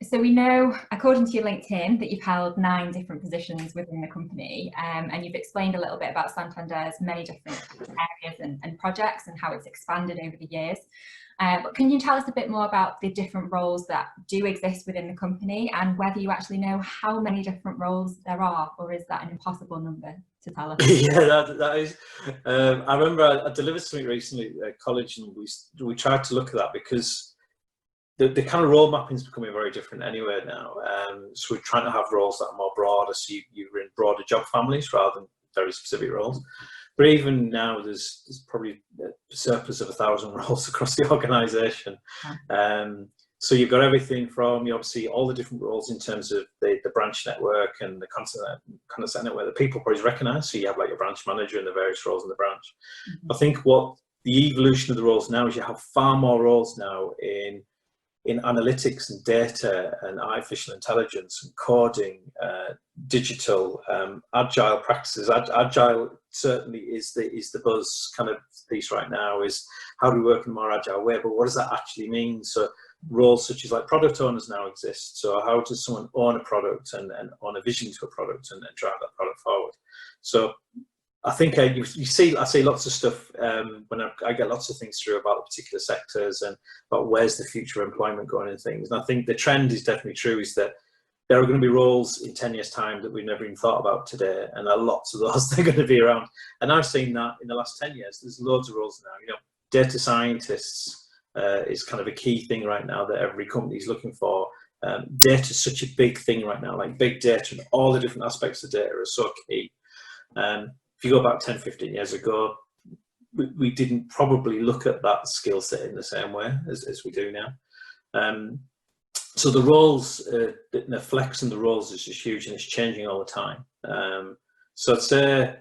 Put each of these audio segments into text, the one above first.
So we know, according to your LinkedIn, that you've held 9 different positions within the company, and you've explained a little bit about Santander's many different areas and projects and how it's expanded over the years. But can you tell us a bit more about the different roles that do exist within the company, and whether you actually know how many different roles there are, or is that an impossible number to tell us? Yeah, that is. I remember I delivered something recently at college, and we tried to look at that because the kind of role mapping is becoming very different anyway now. So we're trying to have roles that are more broader, so you're in broader job families rather than very specific roles. But even now, there's probably a surplus of 1,000 roles across the organisation. So you've got everything from, obviously, all the different roles in terms of the branch network and the contact network that people probably recognise. So you have like your branch manager and the various roles in the branch. I think what the evolution of the roles now is you have far more roles now in analytics and data and artificial intelligence and coding, digital, agile practices. Agile certainly is the buzz kind of piece right now, is how do we work in a more agile way, but what does that actually mean? So roles such as like product owners now exist. So how does someone own a product and own a vision to a product and drive that product forward? So I think I see lots of stuff when I get lots of things through about the particular sectors and about where's the future of employment going and things. And I think the trend is definitely true, is that there are going to be roles in 10 years' time that we've never even thought about today, and there are lots of those that are going to be around. And I've seen that in the last 10 years. There's loads of roles now. Data scientists is kind of a key thing right now that every company is looking for. Data is such a big thing right now, like big data and all the different aspects of data are so key. If you go back 10, 15 years ago, we didn't probably look at that skill set in the same way as we do now. So the roles, the flex in the roles is just huge, and it's changing all the time. So I'd say,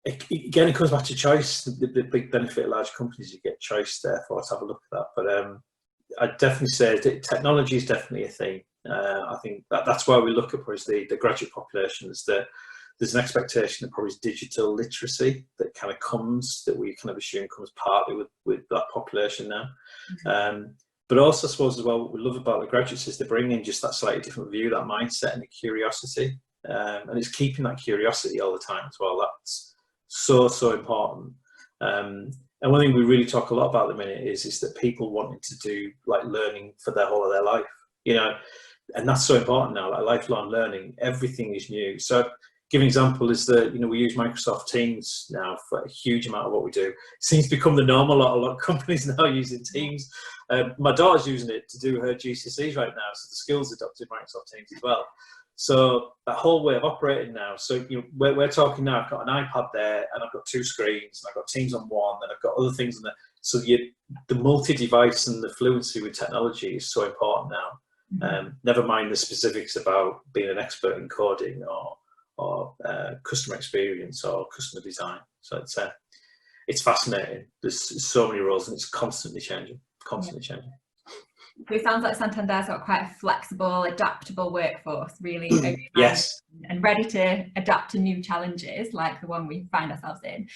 again, it comes back to choice. The big benefit of large companies, you get choice, therefore, to have a look at that. But I'd definitely say that technology is definitely a thing. I think that's why we look at probably the graduate population, is that there's an expectation that probably digital literacy that kind of comes, that we kind of assume comes partly with that population now. But also, I suppose, as well, what we love about the graduates is they bring in just that slightly different view, that mindset and the curiosity. And it's keeping that curiosity all the time as well. That's so important. And one thing we really talk a lot about at the minute is that people wanting to do like learning for the whole of their life, and that's so important now, like lifelong learning. Everything is new. So give an example is that, we use Microsoft Teams now for a huge amount of what we do. It seems to become the norm. A lot of companies now using Teams. My daughter's using it to do her GCSEs right now, so the school's adopted Microsoft Teams as well. So that whole way of operating now. So we're talking now. I've got an iPad there, and I've got 2 screens, and I've got Teams on one, and I've got other things on there. So the multi-device and the fluency with technology is so important now. Never mind the specifics about being an expert in coding or customer experience or customer design. So it's fascinating. There's so many roles, and it's constantly changing. So it sounds like Santander's got quite a flexible, adaptable workforce, really. Yes. And ready to adapt to new challenges like the one we find ourselves in.